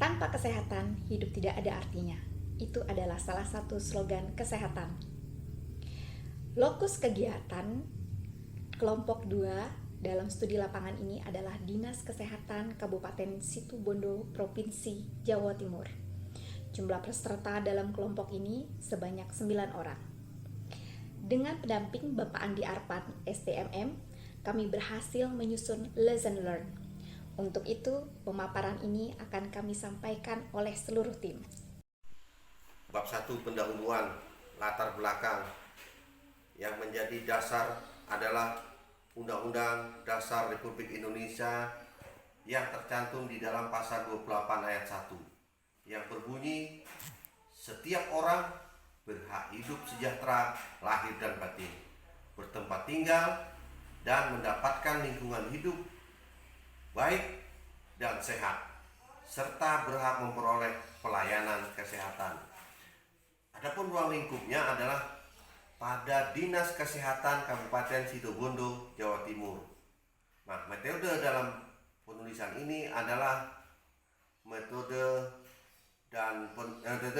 Tanpa kesehatan, hidup tidak ada artinya. Itu adalah salah satu slogan kesehatan. Lokus kegiatan kelompok 2 dalam studi lapangan ini adalah Dinas Kesehatan Kabupaten Situbondo, Provinsi Jawa Timur. Jumlah peserta dalam kelompok ini sebanyak 9 orang. Dengan pendamping Bapak Andi Arpan, STMM, kami berhasil menyusun lesson learn. Untuk itu, pemaparan ini akan kami sampaikan oleh seluruh tim. Bab 1 pendahuluan latar belakang. Yang menjadi dasar adalah Undang-Undang Dasar Republik Indonesia yang tercantum di dalam pasal 28 ayat 1 yang berbunyi, setiap orang berhak hidup sejahtera lahir dan batin, bertempat tinggal dan mendapatkan lingkungan hidup baik dan sehat, serta berhak memperoleh pelayanan kesehatan. Adapun ruang lingkupnya adalah pada Dinas Kesehatan Kabupaten Situbondo, Jawa Timur. Nah, metode dalam penulisan ini adalah metode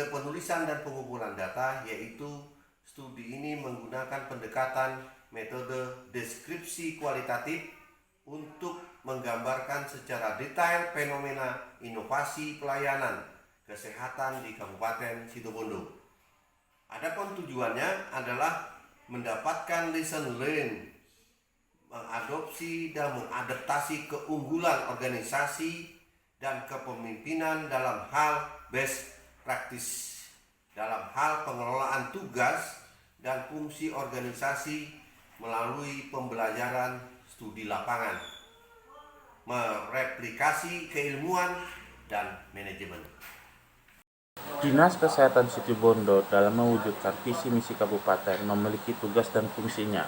penulisan dan pengumpulan data, yaitu studi ini menggunakan pendekatan metode deskripsi kualitatif untuk menggambarkan secara detail fenomena inovasi pelayanan kesehatan di Kabupaten Situbondo. Adapun tujuannya adalah mendapatkan lesson learn, mengadopsi dan mengadaptasi keunggulan organisasi dan kepemimpinan dalam hal best practice, dalam hal pengelolaan tugas dan fungsi organisasi melalui pembelajaran studi lapangan, mereplikasi keilmuan dan manajemen. Dinas Kesehatan Situbondo dalam mewujudkan visi misi kabupaten memiliki tugas dan fungsinya.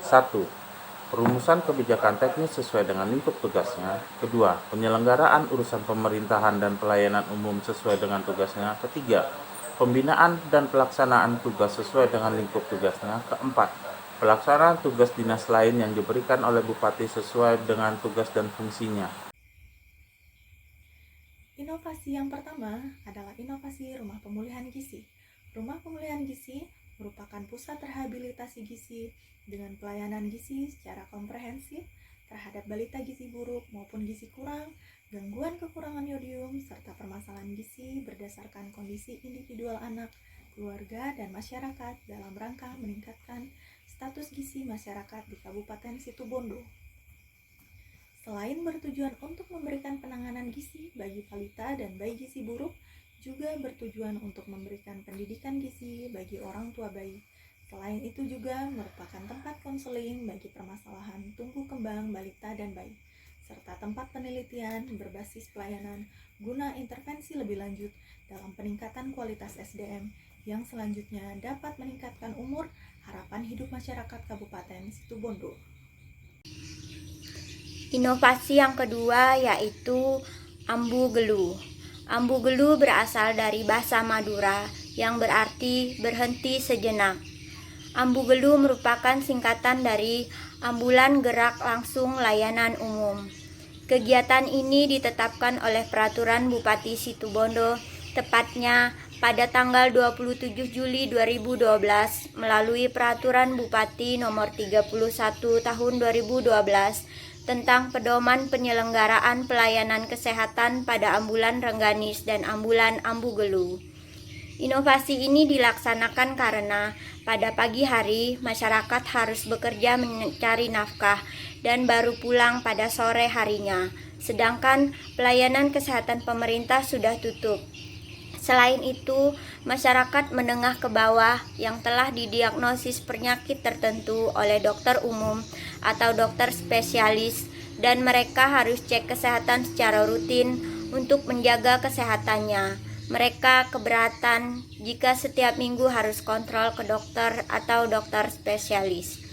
1. Perumusan kebijakan teknis sesuai dengan lingkup tugasnya. 2. Penyelenggaraan urusan pemerintahan dan pelayanan umum sesuai dengan tugasnya. 3. Pembinaan dan pelaksanaan tugas sesuai dengan lingkup tugasnya. 4. Pelaksanaan tugas dinas lain yang diberikan oleh Bupati sesuai dengan tugas dan fungsinya. Inovasi yang pertama adalah inovasi rumah pemulihan gizi. Rumah pemulihan gizi merupakan pusat rehabilitasi gizi dengan pelayanan gizi secara komprehensif terhadap balita gizi buruk maupun gizi kurang, gangguan kekurangan yodium, serta permasalahan gizi berdasarkan kondisi individual anak, keluarga, dan masyarakat dalam rangka meningkatkan status gizi masyarakat di Kabupaten Situbondo. Selain bertujuan untuk memberikan penanganan gizi bagi balita dan bayi gizi buruk, juga bertujuan untuk memberikan pendidikan gizi bagi orang tua bayi. Selain itu juga merupakan tempat konseling bagi permasalahan tumbuh kembang balita dan bayi, serta tempat penelitian berbasis pelayanan guna intervensi lebih lanjut dalam peningkatan kualitas SDM yang selanjutnya dapat meningkatkan umur harapan hidup masyarakat Kabupaten Situbondo. Inovasi yang kedua yaitu ambu gelu. Ambu gelu berasal dari bahasa Madura yang berarti berhenti sejenak. Ambu gelu merupakan singkatan dari ambulan gerak langsung layanan umum. Kegiatan ini ditetapkan oleh Peraturan Bupati Situbondo tepatnya pada tanggal 27 Juli 2012 melalui Peraturan Bupati Nomor 31 Tahun 2012 tentang pedoman penyelenggaraan pelayanan kesehatan pada ambulan rengganis dan ambulan ambu gelu. Inovasi ini dilaksanakan karena pada pagi hari masyarakat harus bekerja mencari nafkah dan baru pulang pada sore harinya, sedangkan pelayanan kesehatan pemerintah sudah tutup. Selain itu, masyarakat menengah ke bawah yang telah didiagnosis penyakit tertentu oleh dokter umum atau dokter spesialis dan mereka harus cek kesehatan secara rutin untuk menjaga kesehatannya. Mereka keberatan jika setiap minggu harus kontrol ke dokter atau dokter spesialis.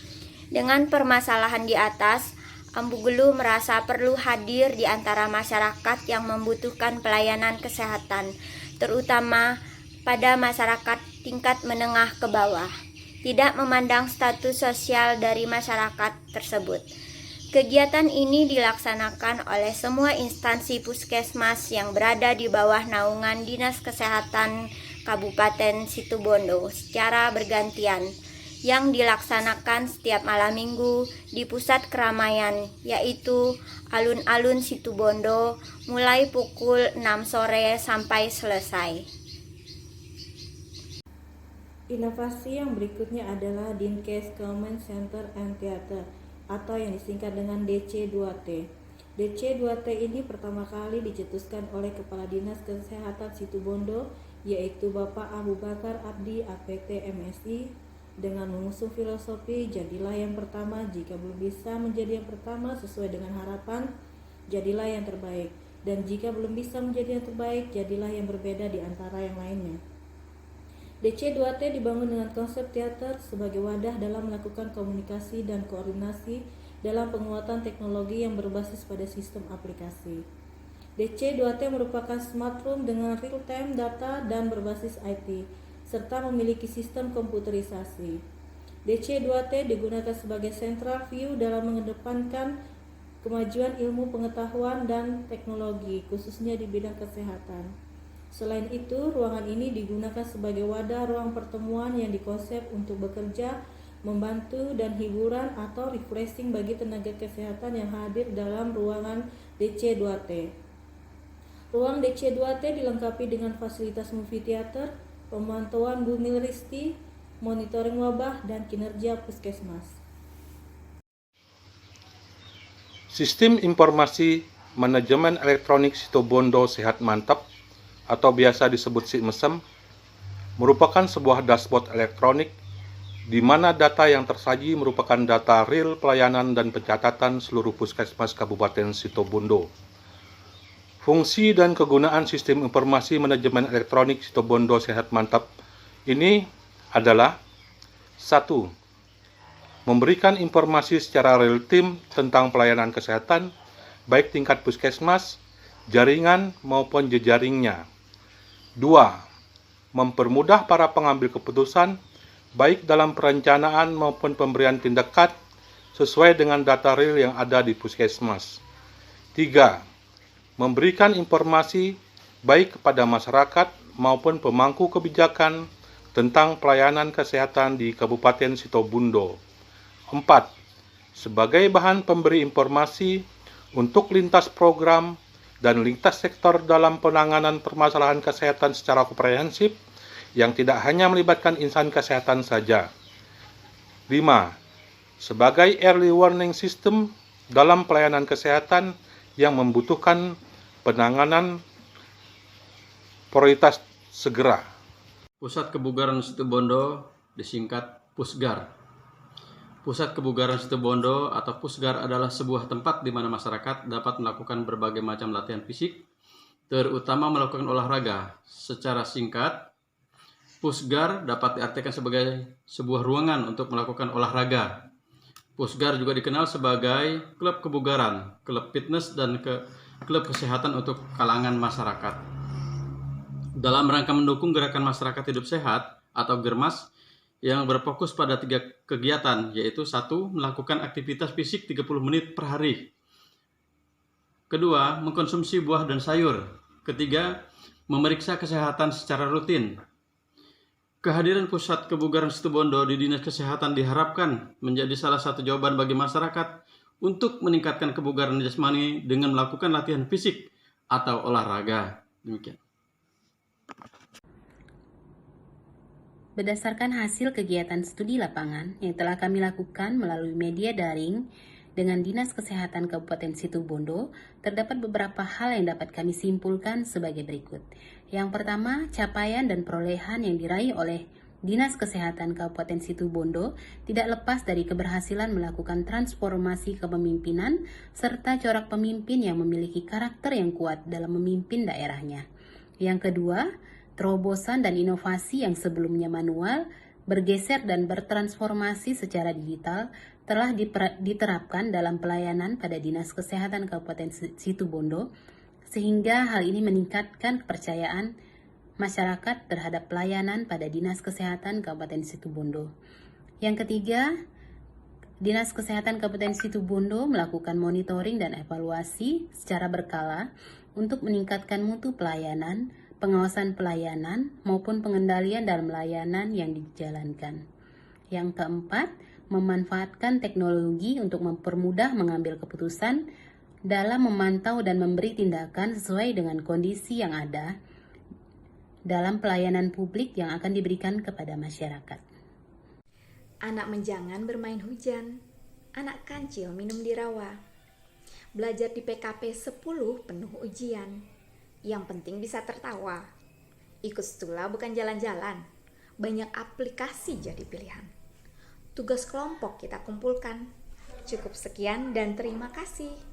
Dengan permasalahan di atas, ambu gelu merasa perlu hadir di antara masyarakat yang membutuhkan pelayanan kesehatan, terutama pada masyarakat tingkat menengah ke bawah, tidak memandang status sosial dari masyarakat tersebut. Kegiatan ini dilaksanakan oleh semua instansi puskesmas yang berada di bawah naungan Dinas Kesehatan Kabupaten Situbondo secara bergantian, yang dilaksanakan setiap malam minggu di pusat keramaian, yaitu alun-alun Situbondo, mulai pukul 6 sore sampai selesai. Inovasi yang berikutnya adalah Dinkes Command Center and Theater atau yang disingkat dengan DC2T. DC2T ini pertama kali dicetuskan oleh Kepala Dinas Kesehatan Situbondo, yaitu Bapak Abu Bakar Abdi APT MSI, dengan mengusung filosofi jadilah yang pertama, jika belum bisa menjadi yang pertama sesuai dengan harapan, jadilah yang terbaik, dan jika belum bisa menjadi yang terbaik, jadilah yang berbeda di antara yang lainnya. DC2T dibangun dengan konsep teater sebagai wadah dalam melakukan komunikasi dan koordinasi dalam penguatan teknologi yang berbasis pada sistem aplikasi. DC2T merupakan smart room dengan real-time data dan berbasis IT, serta memiliki sistem komputerisasi. DC2T digunakan sebagai central view dalam mengedepankan kemajuan ilmu pengetahuan dan teknologi, khususnya di bidang kesehatan. Selain itu, ruangan ini digunakan sebagai wadah ruang pertemuan yang dikonsep untuk bekerja, membantu, dan hiburan atau refreshing bagi tenaga kesehatan yang hadir dalam ruangan DC2T. Ruang DC2T dilengkapi dengan fasilitas movie theater, pemantauan bumil risti, monitoring wabah, dan kinerja puskesmas. Sistem Informasi Manajemen Elektronik Situbondo Sehat Mantap atau biasa disebut SIMESEM merupakan sebuah dashboard elektronik di mana data yang tersaji merupakan data real pelayanan dan pencatatan seluruh puskesmas Kabupaten Situbondo. Fungsi dan kegunaan Sistem Informasi Manajemen Elektronik Situbondo Sehat Mantap ini adalah 1. Memberikan informasi secara real time tentang pelayanan kesehatan, baik tingkat puskesmas, jaringan maupun jejaringnya. 2. Mempermudah para pengambil keputusan, baik dalam perencanaan maupun pemberian tindakan sesuai dengan data real yang ada di puskesmas. 3. Memberikan informasi baik kepada masyarakat maupun pemangku kebijakan tentang pelayanan kesehatan di Kabupaten Situbondo. 4. Sebagai bahan pemberi informasi untuk lintas program dan lintas sektor dalam penanganan permasalahan kesehatan secara komprehensif yang tidak hanya melibatkan insan kesehatan saja. 5. Sebagai early warning system dalam pelayanan kesehatan yang membutuhkan penanganan prioritas segera. Pusat Kebugaran Situbondo disingkat Pusgar. Pusat Kebugaran Situbondo atau Pusgar adalah sebuah tempat di mana masyarakat dapat melakukan berbagai macam latihan fisik, terutama melakukan olahraga. Secara singkat, Pusgar dapat diartikan sebagai sebuah ruangan untuk melakukan olahraga. Pusgar juga dikenal sebagai klub kebugaran, klub fitness, dan klub kesehatan untuk kalangan masyarakat. Dalam rangka mendukung gerakan masyarakat hidup sehat atau GERMAS, yang berfokus pada 3 kegiatan, yaitu 1. Melakukan aktivitas fisik 30 menit per hari. 2. Mengkonsumsi buah dan sayur. 3. Memeriksa kesehatan secara rutin. Kehadiran Pusat Kebugaran Situbondo di Dinas Kesehatan diharapkan menjadi salah satu jawaban bagi masyarakat untuk meningkatkan kebugaran jasmani dengan melakukan latihan fisik atau olahraga. Demikian. Berdasarkan hasil kegiatan studi lapangan yang telah kami lakukan melalui media daring dengan Dinas Kesehatan Kabupaten Situbondo, terdapat beberapa hal yang dapat kami simpulkan sebagai berikut. Yang pertama, capaian dan perolehan yang diraih oleh Dinas Kesehatan Kabupaten Situbondo tidak lepas dari keberhasilan melakukan transformasi kepemimpinan serta corak pemimpin yang memiliki karakter yang kuat dalam memimpin daerahnya. Yang kedua, terobosan dan inovasi yang sebelumnya manual, bergeser dan bertransformasi secara digital telah diterapkan dalam pelayanan pada Dinas Kesehatan Kabupaten Situbondo, sehingga hal ini meningkatkan kepercayaan masyarakat terhadap pelayanan pada Dinas Kesehatan Kabupaten Situbondo. Yang ketiga, Dinas Kesehatan Kabupaten Situbondo melakukan monitoring dan evaluasi secara berkala untuk meningkatkan mutu pelayanan, pengawasan pelayanan, maupun pengendalian dalam layanan yang dijalankan. Yang keempat, memanfaatkan teknologi untuk mempermudah mengambil keputusan dalam memantau dan memberi tindakan sesuai dengan kondisi yang ada dalam pelayanan publik yang akan diberikan kepada masyarakat. Anak menjangan bermain hujan, anak kancil minum di rawa. Belajar di PKP 10 penuh ujian, yang penting bisa tertawa. Ikut stula bukan jalan-jalan, banyak aplikasi jadi pilihan. Tugas kelompok kita kumpulkan. Cukup sekian dan terima kasih.